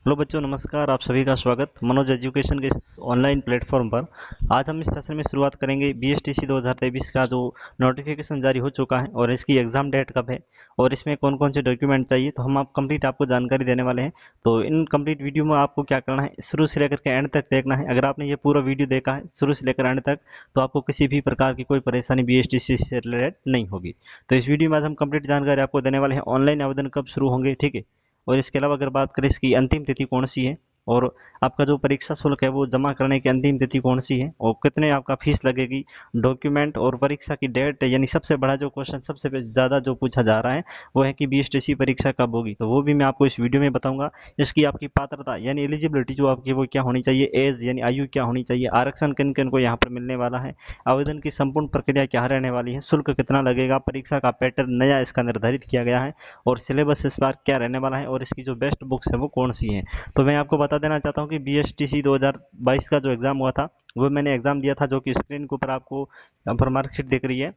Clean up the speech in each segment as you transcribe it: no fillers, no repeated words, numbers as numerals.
Hello बच्चों, नमस्कार। आप सभी का स्वागत मनोज एजुकेशन के इस ऑनलाइन प्लेटफॉर्म पर। आज हम इस सेशन में शुरुआत करेंगे बीएसटीसी 2023 का जो नोटिफिकेशन जारी हो चुका है और इसकी एग्ज़ाम डेट कब है और इसमें कौन कौन से डॉक्यूमेंट चाहिए, तो हम आप कंप्लीट आपको जानकारी देने वाले हैं। तो इन कंप्लीट वीडियो में आपको क्या करना है, शुरू से लेकर के एंड तक देखना है। अगर आपने ये पूरा वीडियो देखा है शुरू से लेकर एंड तक, तो आपको किसी भी प्रकार की कोई परेशानी बीएसटीसी से रिलेटेड नहीं होगी। तो इस वीडियो में आज हम कंप्लीट जानकारी आपको देने वाले हैं। ऑनलाइन आवेदन कब शुरू होंगे, ठीक है। और इसके अलावा अगर बात करें इसकी अंतिम तिथि कौन सी है, और आपका जो परीक्षा शुल्क है वो जमा करने की अंतिम तिथि कौन सी है, और कितने आपका फीस लगेगी, डॉक्यूमेंट और परीक्षा की डेट, यानी सबसे बड़ा जो क्वेश्चन सबसे ज़्यादा जो पूछा जा रहा है वो है कि बीएसटीसी परीक्षा कब होगी, तो वो भी मैं आपको इस वीडियो में बताऊंगा। इसकी आपकी पात्रता यानी एलिजिबिलिटी जो आपकी वो क्या होनी चाहिए, एज यानी आयु क्या होनी चाहिए, आरक्षण किन किन को यहाँ पर मिलने वाला है, आवेदन की संपूर्ण प्रक्रिया क्या रहने वाली है, शुल्क कितना लगेगा, परीक्षा का पैटर्न नया इसका निर्धारित किया गया है, और सिलेबस इस बार क्या रहने वाला है, और इसकी जो बेस्ट बुक्स है वो कौन सी हैं। तो मैं आपको बता देना चाहता हूँ कि बीएसटीसी 2022 का जो एग्ज़ाम हुआ था वो मैंने एग्ज़ाम दिया था, जो कि स्क्रीन के ऊपर आपको यहाँ पर मार्कशीट दिख रही है।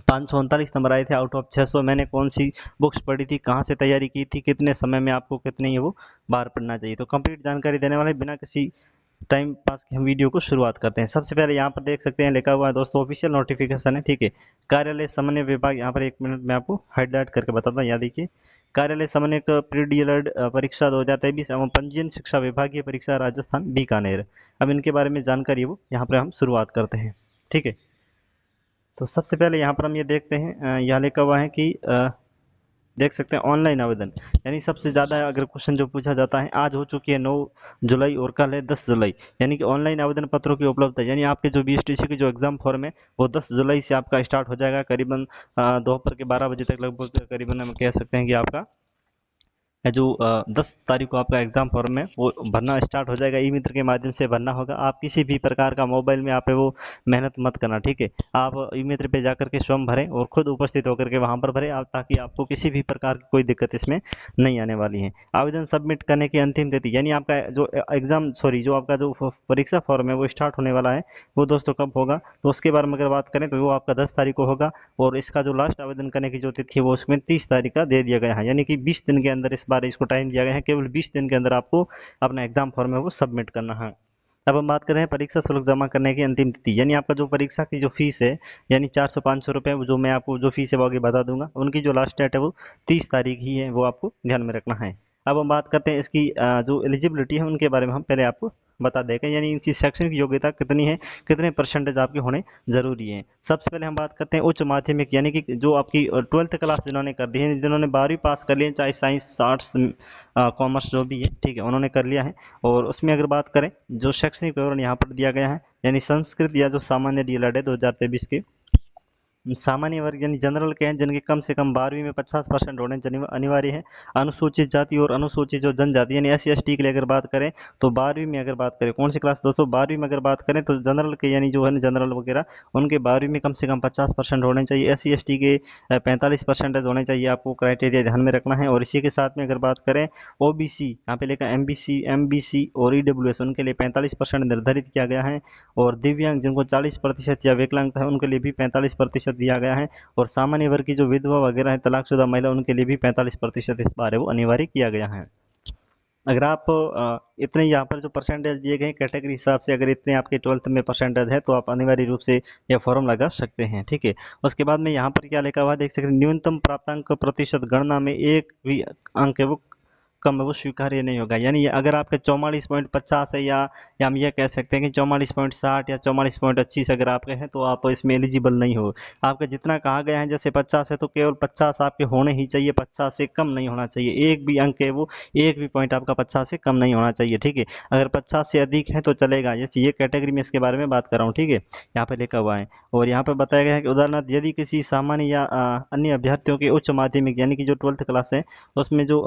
539 नंबर आए थे आउट ऑफ 600। मैंने कौन सी बुक्स पढ़ी थी, कहाँ से तैयारी की थी, कितने समय में आपको कितने ही वो बार पढ़ना चाहिए, तो कंप्लीट जानकारी देने वाले बिना किसी टाइम पास के हम वीडियो को शुरुआत करते हैं। सबसे पहले यहाँ पर देख सकते हैं लिखा हुआ है दोस्तों, ऑफिशियल नोटिफिकेशन है, ठीक है। कार्यालय समन्वय विभाग, यहाँ पर 1 मिनट में आपको हाईलाइट करके बताता हूँ, यहाँ देखिए। कार्यालय समन्वय पीडीएलएड परीक्षा 2023 एवं पंजीयन शिक्षा विभागीय परीक्षा राजस्थान बीकानेर। अब इनके बारे में जानकारी वो यहाँ पर हम शुरुआत करते हैं, ठीक है। तो सबसे पहले यहाँ पर हम ये देखते हैं, यहाँ लिखा हुआ है कि देख सकते हैं ऑनलाइन आवेदन, यानी सबसे ज़्यादा अगर क्वेश्चन जो पूछा जाता है, आज हो चुकी है 9 जुलाई और कल है 10 जुलाई, यानी कि ऑनलाइन आवेदन पत्रों की उपलब्धता, यानी आपके जो बीएसटीसी की जो एग्ज़ाम फॉर्म है वो 10 जुलाई से आपका स्टार्ट हो जाएगा, करीबन दोपहर के 12 बजे तक लगभग, करीबन हम कह सकते हैं कि आपका है जो 10 तारीख को आपका एग्ज़ाम फॉर्म है वो भरना स्टार्ट हो जाएगा। ई मित्र के माध्यम से भरना होगा। आप किसी भी प्रकार का मोबाइल में आप है वो मेहनत मत करना, ठीक है। आप ई मित्र पे जाकर के स्वयं भरें और खुद उपस्थित होकर के वहाँ पर भरें, आप, ताकि आपको किसी भी प्रकार की कोई दिक्कत इसमें नहीं आने वाली है। आवेदन सबमिट करने की अंतिम तिथि, यानी आपका जो एग्ज़ाम सॉरी जो आपका जो परीक्षा फॉर्म है वो स्टार्ट होने वाला है, वो दोस्तों कब होगा, तो उसके बारे में अगर बात करें तो वो आपका 10 तारीख को होगा। और इसका जो लास्ट आवेदन करने की जो तिथि है वो उसमें 30 तारीख का दे दिया गया है, यानी कि 20 दिन के अंदर इस बार इसको टाइम दिया गया है। केवल 20 दिन के अंदर आपको अपना एग्जाम फॉर्म है वो सबमिट करना है। अब हम बात कर रहे हैं परीक्षा शुल्क जमा करने की अंतिम तिथि, यानी आपका जो परीक्षा की जो फीस है, यानी 400-500 रुपये, जो मैं आपको जो फीस है वो आगे बता दूंगा, उनकी जो लास्ट डेट है वो 30 तारीख ही है, वो आपको ध्यान में रखना है। अब हम बात करते हैं इसकी जो एलिजिबिलिटी है उनके बारे में हम पहले आपको बता देंगे, यानी इनकी शैक्षणिक योग्यता कितनी है, कितने परसेंटेज आपके होने ज़रूरी है। सबसे पहले हम बात करते हैं उच्च माध्यमिक, यानी कि जो आपकी 12th क्लास जिन्होंने कर दी है, जिन्होंने 12वीं पास कर ली है, चाहे साइंस आर्ट्स कॉमर्स जो भी है, ठीक है, उन्होंने कर लिया है। और उसमें अगर बात करें जो शैक्षणिक विवरण यहाँ पर दिया गया है, यानी संस्कृत या जो सामान्य डीएलएड है 2023 के सामान्य वर्ग यानी जनरल के हैं, जिनके कम से कम 12वीं में 50% होने अनिवार्य है। अनुसूचित जाति और अनुसूचित जो जनजाति यानी SC ST के लिए अगर बात करें तो 12वीं में अगर बात करें, कौन सी क्लास दोस्तों, 12वीं में अगर बात करें तो जनरल के यानी जो है जनरल वगैरह, उनके 12वीं में कम से कम 50% होने चाहिए। SC ST के 45% होने चाहिए, आपको क्राइटेरिया ध्यान में रखना है। और इसी के साथ में अगर बात करें OBC, यहाँ पे लिखा MBC और EWS, उनके लिए 45% निर्धारित किया गया है। और दिव्यांग जिनको 40% या विकलांगता है उनके लिए भी 45% दिया गया है। और सामान्य वर्ग की जो विधवा वगैरह है, तलाकशुदा महिला, उनके लिए भी 45% इस बार है वो अनिवार्य किया गया है। अगर आप इतने यहाँ पर जो परसेंटेज दिए गए कैटेगरी हिसाब से, अगर इतने आपके 12th में परसेंटेज है तो आप अनिवार्य रूप से यह फॉर्म लगा सकते हैं, ठीक है। उसके बाद में यहाँ पर क्या लिखा हुआ है देख सकते हैं, न्यूनतम प्राप्तांक प्रतिशत गणना में एक भी अंक है वो कम है वो स्वीकार्य नहीं होगा। यानी अगर आपके 44.50 है, या हम ये कह सकते हैं कि 44.60 या 44.25 अगर आपके हैं, तो आप इसमें एलिजिबल नहीं हो। आपका जितना कहा गया है, जैसे 50 है तो केवल 50 आपके होने ही चाहिए, 50 से कम नहीं होना चाहिए। एक भी अंक है वो, एक भी पॉइंट आपका 50 से कम नहीं होना चाहिए, ठीक है। अगर 50 से अधिक है तो चलेगा, ये कैटेगरी में इसके बारे में बात कर रहा हूँ, ठीक है। यहाँ पे लिखा हुआ है। और यहाँ पे बताया गया है कि उदाहरणार्थ यदि किसी सामान्य या अन्य अभ्यर्थियों के उच्च माध्यमिक यानी कि जो 12th क्लास है उसमें जो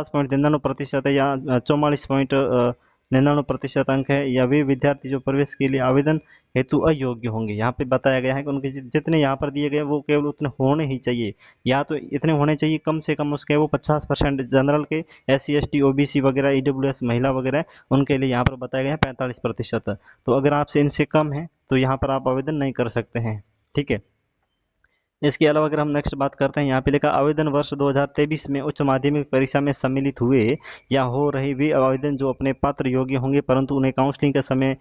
50.99% है या 44.99% अंक है, या वे विद्यार्थी जो प्रवेश के लिए आवेदन हेतु अयोग्य होंगे। यहाँ पे बताया गया है कि उनके जितने यहाँ पर दिए गए वो केवल उतने होने ही चाहिए, या तो इतने होने चाहिए कम से कम उसके वो 50% जनरल के, SC ST OBC वगैरह EWS महिला वगैरह, उनके लिए यहाँ पर बताया गया है 45%। तो अगर आपसे इनसे कम है तो यहाँ पर आप आवेदन नहीं कर सकते हैं, ठीक है। इसके अलावा अगर हम नेक्स्ट बात करते हैं, यहाँ पे लिखा आवेदन वर्ष 2023 में उच्च माध्यमिक परीक्षा में सम्मिलित हुए या हो रहे वे आवेदन जो अपने पात्र योग्य होंगे परंतु उन्हें काउंसलिंग के समय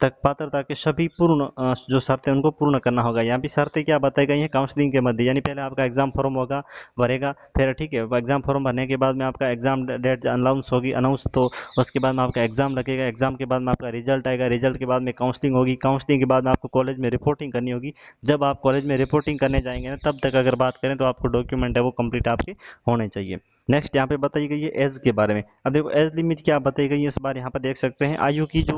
तक पात्रता के सभी पूर्ण जो शर्तें उनको पूर्ण करना होगा। यहाँ पे शर्तें क्या बताई गई हैं काउंसलिंग के मध्य, यानी पहले आपका एग्जाम फॉर्म होगा, भरेगा, फिर ठीक है एग्जाम फॉर्म भरने के बाद में आपका एग्जाम डेट अनाउंस होगी, अनाउंस तो उसके बाद में आपका एग्जाम लगेगा, एग्जाम के बाद में आपका रिजल्ट आएगा, रिजल्ट के बाद में काउंसलिंग होगी, काउंसलिंग के बाद में आपको कॉलेज में रिपोर्टिंग करनी होगी। जब आप कॉलेज में रिपोर्टिंग करने जाएंगे ना, तब तक अगर बात करें तो आपको डॉक्यूमेंट है वो कंप्लीट आपके होने चाहिए। नेक्स्ट यहाँ पे बताई गई है एज के बारे में। अब देखो एज लिमिट क्या बताई गई है इस बार यहाँ पर देख सकते हैं, आयु की जो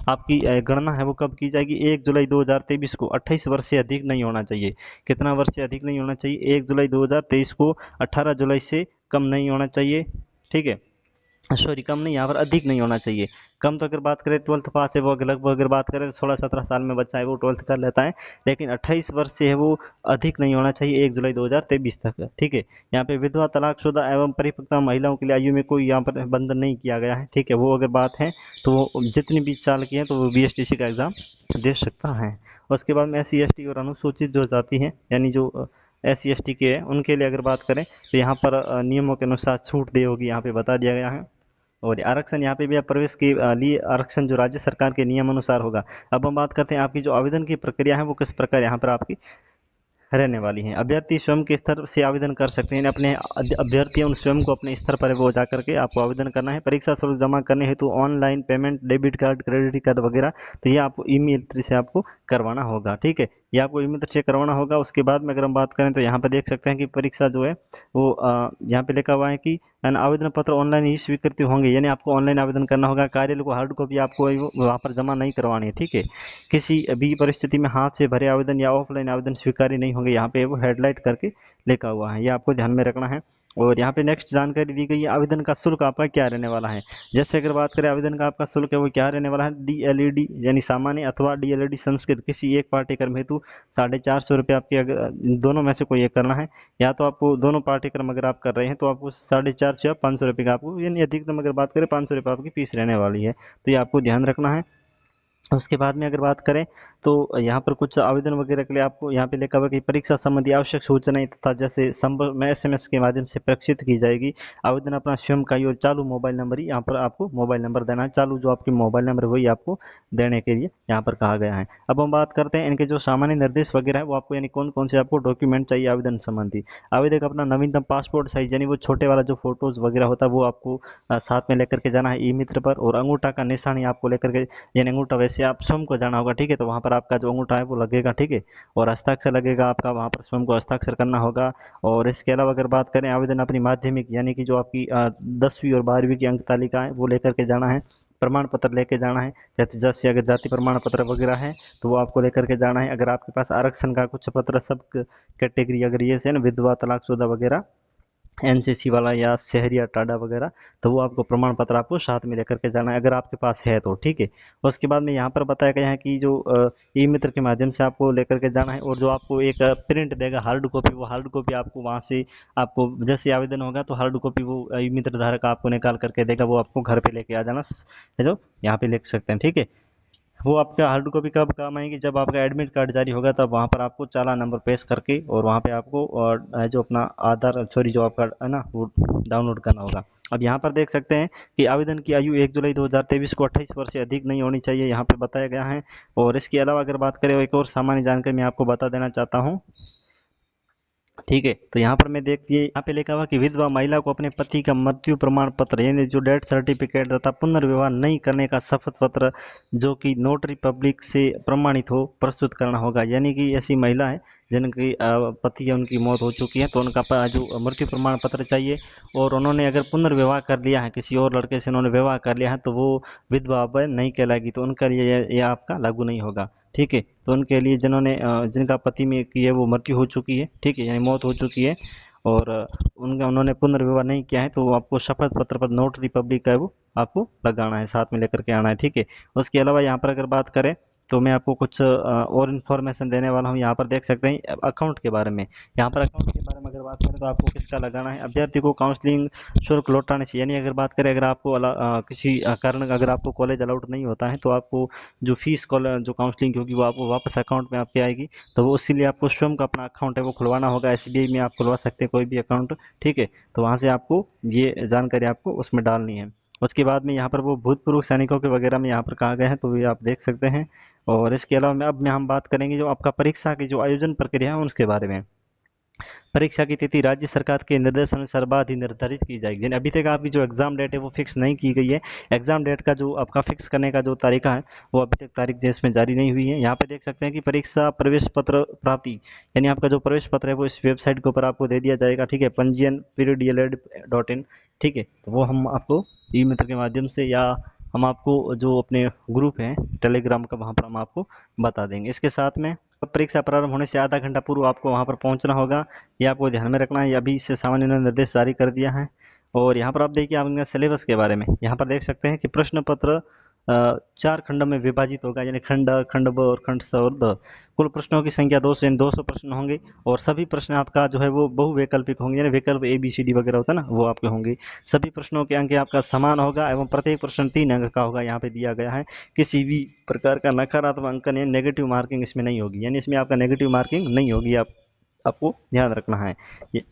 आपकी गणना है वो कब की जाएगी, 1 जुलाई 2023 को 28 वर्ष से अधिक नहीं होना चाहिए। कितना वर्ष से अधिक नहीं होना चाहिए, 1 जुलाई 2023 को 18 जुलाई से कम नहीं होना चाहिए, ठीक है, सॉरी कम नहीं, यहाँ पर अधिक नहीं होना चाहिए। कम तो अगर बात करें 12th पास है वो लगभग अगर बात करें तो 16-17 साल में बच्चा है वो 12th कर लेता है, लेकिन 28 वर्ष से है वो अधिक नहीं होना चाहिए 1 जुलाई 2023 तक, ठीक है। यहाँ पे विधवा, तलाकशुदा एवं परिपक्व महिलाओं के लिए आयु में कोई यहाँ पर बंधन नहीं किया गया है, ठीक है। वो अगर बात है तो वो जितनी 20 साल की है तो वो BSTC का एग्ज़ाम दे सकता है। उसके बाद में SC ST और अनुसूचित जो जाति हैं यानी जो SC ST के हैं उनके लिए अगर बात करें तो यहाँ पर नियमों के अनुसार छूट दी होगी, यहाँ पे बता दिया गया है। और आरक्षण यहाँ पे भी आप प्रवेश के लिए आरक्षण जो राज्य सरकार के नियम अनुसार होगा। अब हम बात करते हैं आपकी जो आवेदन की प्रक्रिया है वो किस प्रकार यहाँ पर आपकी रहने वाली हैं। अभ्यर्थी स्वयं के स्तर से आवेदन कर सकते हैं, अपने अभ्यर्थी उन स्वयं को अपने स्तर पर वो जा करके आपको आवेदन करना है। परीक्षा शुल्क जमा करने हेतु online payment, debit card, credit card वगैरह, तो ये आपको ईमेल से आपको करवाना होगा, ठीक है। ये आपको ईमेल से करवाना होगा। उसके बाद में अगर हम बात करें तो यहाँ पर देख सकते हैं कि परीक्षा जो है वो यहाँ पे लिखा हुआ है कि आवेदन पत्र ऑनलाइन ही स्वीकृत होंगे, यानी आपको ऑनलाइन आवेदन करना होगा। कार्यालय को हार्ड कॉपी आपको वहाँ पर जमा नहीं करवानी है, ठीक है। किसी भी परिस्थिति में हाथ से भरे आवेदन या ऑफलाइन आवेदन स्वीकार्य नहीं होंगे, यहाँ पे वो हेडलाइट करके लिखा हुआ है, ये आपको ध्यान में रखना है। और यहाँ पे नेक्स्ट जानकारी दी गई है आवेदन का शुल्क आपका क्या रहने वाला है। जैसे अगर बात करें आवेदन का आपका शुल्क है वो क्या रहने वाला है, DLED यानी सामान्य अथवा DLED संस्कृत किसी एक पाठ्यक्रम हेतु 450 आपके, अगर दोनों में से कोई एक करना है, या तो आपको दोनों पाठ्यक्रम अगर आप कर रहे हैं तो आपको 450 या 500 रुपये का आपको, यानी अधिकतम अगर बात करें 500 रुपये आपकी फीस रहने वाली है, तो ये आपको ध्यान रखना है। उसके बाद में अगर बात करें तो यहाँ पर कुछ आवेदन वगैरह के लिए आपको यहाँ पे लिखा हुआ है कि परीक्षा संबंधी आवश्यक सूचनाएं तथा जैसे संपर्क में SMS के माध्यम से प्रेषित की जाएगी। आवेदन अपना स्वयं का और चालू मोबाइल नंबर ही यहाँ पर आपको मोबाइल नंबर देना है, चालू जो आपकी मोबाइल नंबर वही आपको देने के लिए यहाँ पर कहा गया है। अब हम बात करते हैं इनके जो सामान्य निर्देश वगैरह है वो आपको, यानी कौन कौन से आपको डॉक्यूमेंट चाहिए आवेदन संबंधी। आवेदक अपना नवीनतम पासपोर्ट साइज यानी वो छोटे वाला जो फोटोज वगैरह होता है वो आपको साथ में लेकर के जाना है ई-मित्र पर, और अंगूठा का निशान आपको लेकर के, यानी अंगूठा वैसे आप स्वयं को जाना होगा, ठीक है, तो वहाँ पर आपका जो अंगूठा है वो लगेगा, ठीक है, और हस्ताक्षर लगेगा आपका, वहाँ पर स्वयं को हस्ताक्षर करना होगा। और इसके अलावा अगर बात करें आवेदन अपनी माध्यमिक यानी कि जो आपकी 10वीं और 12वीं की अंक तालिका है वो लेकर के जाना है। प्रमाण पत्र लेके जाना है, जैसे अगर जाति प्रमाण पत्र वगैरह है तो वो आपको लेकर के जाना है। अगर आपके पास आरक्षण का कुछ पत्र, सब कैटेगरी अगर ये से ना, विधवा, तलाकशुदा वगैरह, NCC वाला या शहरी या टाडा वगैरह, तो वो आपको प्रमाण पत्र आपको साथ में लेकर के जाना है अगर आपके पास है तो, ठीक है। उसके बाद में यहाँ पर बताया गया है कि जो ई-मित्र के माध्यम से आपको लेकर के जाना है, और जो आपको एक प्रिंट देगा हार्ड कॉपी, वो हार्ड कॉपी आपको वहाँ से, आपको जैसे आवेदन होगा तो हार्ड कॉपी वो ई-मित्र धारक आपको निकाल करके देगा, वो आपको घर पे लेके आ जाना है, जो यहाँ पे लिख सकते हैं, ठीक है। वो आपका हार्ड कॉपी कब काम आएगी, जब आपका एडमिट कार्ड जारी होगा तब वहाँ पर आपको चालान नंबर पेश करके, और वहाँ पे आपको जो अपना आधार, सॉरी जो आपका है ना वो डाउनलोड करना होगा। अब यहाँ पर देख सकते हैं कि आवेदन की आयु 1 जुलाई 2023 को 28 वर्ष से अधिक नहीं होनी चाहिए, यहाँ पे बताया गया है। और इसके अलावा अगर बात करें एक और सामान्य जानकारी मैं आपको बता देना चाहता हूँ, ठीक है। तो यहाँ पर मैं देखिए यहाँ पे लिखा हुआ कि विधवा महिला को अपने पति का मृत्यु प्रमाण पत्र यानी जो डेथ सर्टिफिकेट तथा पुनर्विवाह नहीं करने का शपथ पत्र जो कि नोटरी पब्लिक से प्रमाणित हो प्रस्तुत करना होगा। यानी कि ऐसी महिला है जिनकी पति या उनकी मौत हो चुकी है तो उनका जो मृत्यु प्रमाण पत्र चाहिए, और उन्होंने अगर पुनर्विवाह कर लिया है, किसी और लड़के से उन्होंने विवाह कर लिया है, तो वो विधवा अब नहीं कहलाएगी, तो उनका लिए ये आपका लागू नहीं होगा, ठीक है। तो उनके लिए जिन्होंने जिनका पति में की है वो मृत्यु हो चुकी है, ठीक है, यानी मौत हो चुकी है, और उन्होंने पुनर्विवाह नहीं किया है, तो आपको शपथ पत्र पर नोटरी पब्लिक का है वो आपको लगाना है, साथ में लेकर के आना है, ठीक है। उसके अलावा यहाँ पर अगर बात करें तो मैं आपको कुछ और इन्फॉर्मेशन देने वाला हूँ। यहाँ पर देख सकते हैं अकाउंट के बारे में। यहाँ पर अकाउंट के बारे में अगर बात करें तो आपको किसका लगाना है, अभ्यर्थी को काउंसलिंग शुल्क लौटाने से, यानी अगर बात करें अगर आपको किसी कारण अगर आपको कॉलेज अलाउड नहीं होता है तो आपको जो फीस कॉलेज जो काउंसलिंग की होगी वो आपको वापस अकाउंट में आपके आएगी। तो वो इसीलिए आपको स्वयं का अपना अकाउंट है वो खुलवाना होगा। एसबीआई में आप खुलवा सकते हैं कोई भी अकाउंट, ठीक है। तो वहाँ से आपको ये जानकारी आपको उसमें डालनी है। उसके बाद में यहाँ पर वो भूतपूर्व सैनिकों के वगैरह में यहाँ पर कहा गया है, तो ये आप देख सकते हैं। और इसके अलावा में अब में हम बात करेंगे जो आपका परीक्षा की जो आयोजन प्रक्रिया है उसके बारे में। परीक्षा की तिथि राज्य सरकार के निर्देश अनुसार बाद ही निर्धारित की जाएगी, यानी अभी तक आपकी जो एग्जाम डेट है वो फिक्स नहीं की गई है। एग्जाम डेट का जो आपका फिक्स करने का जो तरीका है वो अभी तक तारीख जो इसमें जारी नहीं हुई है। यहाँ पे देख सकते हैं कि परीक्षा प्रवेश पत्र प्राप्ति, यानी आपका जो प्रवेश पत्र है वो इस वेबसाइट के ऊपर आपको दे दिया जाएगा, ठीक है, पंजीयन PDLED.in, ठीक है। तो वो हम आपको ई मित्र के माध्यम से या हम आपको जो अपने ग्रुप है टेलीग्राम का वहाँ पर हम आपको बता देंगे। इसके साथ में परीक्षा प्रारंभ होने से आधा घंटा पूर्व आपको वहाँ पर पहुँचना होगा, ये आपको ध्यान में रखना है। ये अभी से सामान्य उन्होंने निर्देश जारी कर दिया है। और यहाँ पर आप देखिए आप सिलेबस के बारे में यहाँ पर देख सकते हैं कि प्रश्न पत्र 4 खंडों में विभाजित होगा, यानी खंड अ, खंड ब और खंड स और द। कुल प्रश्नों की संख्या 200 यानी 200 प्रश्न होंगे और सभी प्रश्न आपका जो है वो बहुवैकल्पिक होंगे, यानी विकल्प ABCD वगैरह होता है ना वो आपके होंगे। सभी प्रश्नों के अंक आपका समान होगा एवं प्रत्येक प्रश्न 3 अंक का होगा, यहाँ पे दिया गया है। किसी भी प्रकार का नकारात्मक अंकन या नेगेटिव मार्किंग इसमें नहीं होगी, यानी इसमें आपका नेगेटिव मार्किंग नहीं होगी, आपको ध्यान रखना है ये।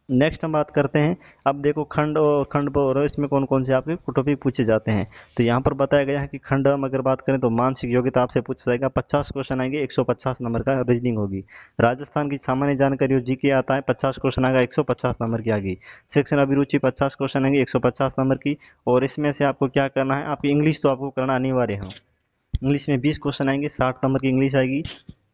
नेक्स्ट हम बात करते हैं। अब देखो खंड और खंड ब और इसमें कौन कौन से आपके टॉपिक पूछे जाते हैं। तो यहाँ पर बताया गया है कि खंड में अगर बात करें तो मानसिक योग्यता आपसे पूछा जाएगा, 50 क्वेश्चन आएंगे, 150 नंबर का रीजनिंग होगी। राजस्थान की सामान्य जानकारी और जीके आता है, 50 क्वेश्चन आएगा, 150 नंबर की आएगी। सेक्शन अभिरुचि 50 क्वेश्चन आएंगे, 150 नंबर की। और इसमें से आपको क्या करना है, आपकी इंग्लिश तो आपको करना अनिवार्य है। इंग्लिश में 20 क्वेश्चन आएंगे, 60 नंबर की इंग्लिश आएगी।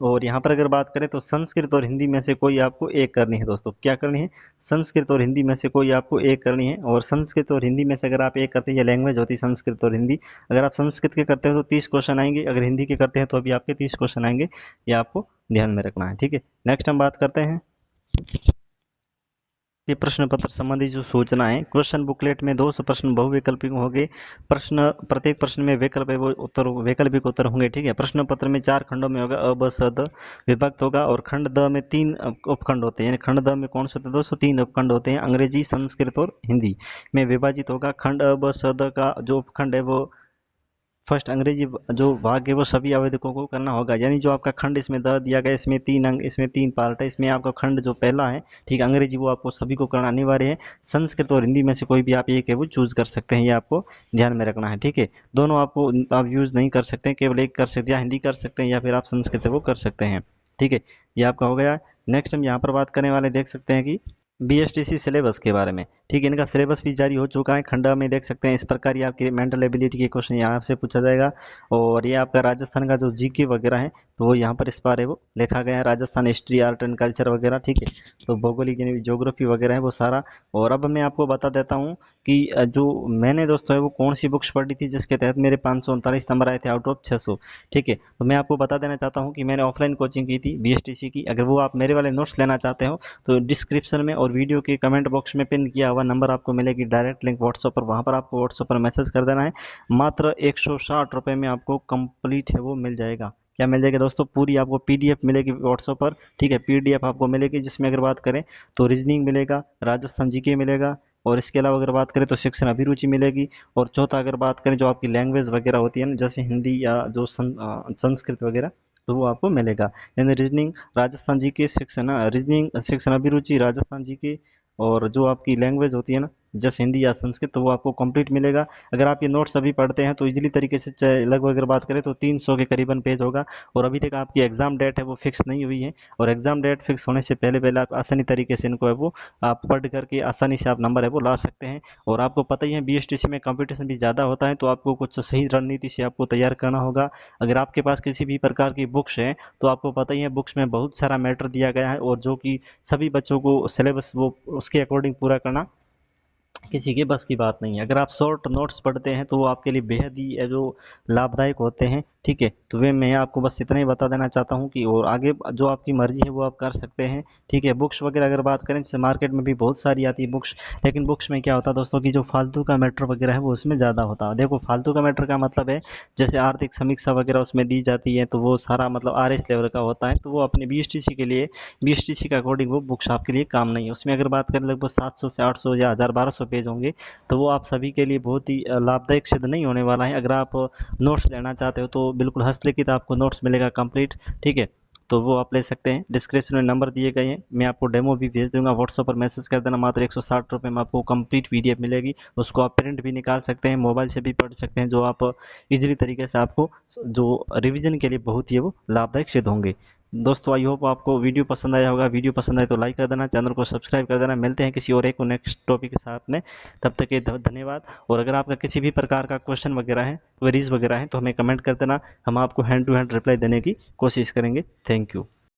और यहाँ पर अगर बात करें तो संस्कृत और हिंदी में से कोई आपको एक करनी है दोस्तों, क्या करनी है, संस्कृत और हिंदी में से कोई आपको एक करनी है। और संस्कृत और हिंदी में से अगर आप एक करते हैं, ये लैंग्वेज होती है संस्कृत और हिंदी, अगर आप संस्कृत के करते हो तो 30 क्वेश्चन आएंगे, अगर हिंदी के करते हैं तो अभी आपके 30 क्वेश्चन आएंगे, ये आपको ध्यान में रखना है, ठीक है। नेक्स्ट हम बात करते हैं ये प्रश्न पत्र संबंधी जो सूचना है। क्वेश्चन बुकलेट में 200 प्रश्न बहुविकल्पिक होंगे। प्रश्न प्रत्येक प्रश्न में विकल्प है वो उत्तर वैकल्पिक उत्तर होंगे, ठीक है। प्रश्न पत्र में 4 खंडों में होगा, अ ब स द विभक्त होगा। और खंड द में 3 उपखंड होते हैं, यानी खंड द में कौन से होते हैं दोस्तों, 3 उपखंड होते हैं, अंग्रेजी, संस्कृत और हिंदी में विभाजित होगा। खंड अ ब स द का जो उपखंड है वो फर्स्ट अंग्रेजी जो भाग है वो सभी आवेदकों को करना होगा, यानी जो आपका खंड इसमें द दिया गया, इसमें 3 अंक, इसमें 3 पार्ट है, इसमें आपका खंड जो पहला है, ठीक है, अंग्रेजी, वो आपको सभी को करना अनिवार्य है। संस्कृत और हिंदी में से कोई भी आप एक है वो चूज कर सकते हैं, ये आपको ध्यान में रखना है, ठीक है। दोनों आपको आप यूज नहीं कर सकते, केवल एक कर सकते हैं, या हिंदी कर सकते हैं या फिर आप संस्कृत है वो कर सकते हैं, ठीक है। ये आपका हो गया। नेक्स्ट हम यहाँ पर बात करने वाले देख सकते हैं कि BSTC सिलेबस के बारे में, ठीक है। इनका सिलेबस भी जारी हो चुका है। खंडा में देख सकते हैं इस प्रकार ये आपकी मेंटल एबिलिटी के क्वेश्चन यहाँ से पूछा जाएगा। और ये आपका राजस्थान का जो जीके वगैरह है तो वो यहाँ पर इस बार है वो लिखा गया है, Rajasthan history, art and culture वगैरह, ठीक है। तो भौगोलिक यानी ज्योग्राफी वगैरह है वो सारा। और अब मैं आपको बता देता हूँ कि जो मैंने दोस्तों है वो कौन सी बुक्स पढ़ी थी जिसके तहत मेरे 539 नंबर आए थे आउट ऑफ 600, ठीक है। तो मैं आपको बता देना चाहता हूँ कि मैंने ऑफलाइन कोचिंग की थी BSTC की। अगर वो आप मेरे वाले नोट्स लेना चाहते हो तो डिस्क्रिप्शन में और वीडियो के कमेंट बॉक्स में पिन किया हुआ नंबर आपको मिलेगी, डायरेक्ट लिंक व्हाट्सएप पर, वहाँ पर आपको व्हाट्सएप पर मैसेज कर देना है। मात्र 160 रुपये में आपको कंप्लीट है वो मिल जाएगा। क्या मिल जाएगा दोस्तों, पूरी आपको PDF मिलेगी व्हाट्सएप पर, ठीक है। PDF आपको मिलेगी जिसमें अगर बात करें तो रीजनिंग मिलेगा, राजस्थान जीके मिलेगा, और इसके अलावा अगर बात करें तो शिक्षण अभिरुचि मिलेगी। और चौथा अगर बात करें जो आपकी लैंग्वेज वगैरह होती है ना, जैसे हिंदी या जो संस्कृत वगैरह, तो वो आपको मिलेगा। यानी रीजनिंग, राजस्थान जी के शिक्षण, रीजनिंग शिक्षण अभिरुचि, राजस्थान जी के, और जो आपकी लैंग्वेज होती है ना जैसे हिंदी या संस्कृत, तो वो आपको कंप्लीट मिलेगा। अगर आप ये नोट्स अभी पढ़ते हैं तो इजीली तरीके से लगभग अगर बात करें तो 300 के करीबन पेज होगा। और अभी तक आपकी एग्जाम डेट है वो फिक्स नहीं हुई है, और एग्जाम डेट फिक्स होने से पहले पहले आप आसानी तरीके से इनको है वो आप पढ़ करके आसानी से आप नंबर है वो ला सकते हैं। और आपको पता ही है BSTC में कंपटीशन भी ज़्यादा होता है, तो आपको कुछ सही रणनीति से आपको तैयार करना होगा। अगर आपके पास किसी भी प्रकार की बुक्स हैं तो आपको पता ही है बुक्स में बहुत सारा मैटर दिया गया है, और जो कि सभी बच्चों को सिलेबस वो उसके अकॉर्डिंग पूरा करना किसी के बस की बात नहीं है। अगर आप शॉर्ट नोट्स पढ़ते हैं तो वो आपके लिए बेहद ही जो लाभदायक होते हैं, ठीक है। तो वे मैं आपको बस इतना ही बता देना चाहता हूँ कि और आगे जो आपकी मर्जी है वो आप कर सकते हैं, ठीक है। बुक्स वगैरह अगर बात करें, जैसे मार्केट में भी बहुत सारी आती है बुक्स, लेकिन बुक्स में क्या होता है दोस्तों कि जो फालतू का मैटर वगैरह है वो उसमें ज़्यादा होता है। देखो फालतू का मैटर का मतलब है जैसे आर्थिक समीक्षा वगैरह उसमें दी जाती है, तो वो सारा मतलब RS लेवल का होता है, तो वो अपने BSTC के लिए, BSTC के अकॉर्डिंग वो बुक्स आपके लिए काम नहीं है। उसमें अगर बात करें लगभग 700 से 800 या 1000-1200 पेज होंगे, तो वो आप सभी के लिए बहुत ही लाभदायक सिद्ध नहीं होने वाला है। अगर आप नोट्स लेना चाहते हो तो बिल्कुल हस्तलिखित आपको नोट्स मिलेगा कंप्लीट, ठीक है। तो वो आप ले सकते हैं। डिस्क्रिप्शन में नंबर दिए गए हैं, मैं आपको डेमो भी भेज दूंगा, व्हाट्सएप पर मैसेज कर देना। मात्र 160 रुपये में आपको कंप्लीट PDF मिलेगी। उसको आप प्रिंट भी निकाल सकते हैं, मोबाइल से भी पढ़ सकते हैं, जो आप इजीली तरीके से आपको जो रिवीजन के लिए बहुत ही वो लाभदायक सिद्ध होंगे। दोस्तों आई होप आपको वीडियो पसंद आया होगा। वीडियो पसंद आए तो लाइक कर देना, चैनल को सब्सक्राइब कर देना। मिलते हैं किसी और एक नेक्स्ट टॉपिक के साथ में, तब तक के धन्यवाद। और अगर आपका किसी भी प्रकार का क्वेश्चन वगैरह है, क्वेरीज वगैरह हैं, तो हमें कमेंट कर देना, हम आपको हैंड टू हैंड रिप्लाई देने की कोशिश करेंगे। Thank you.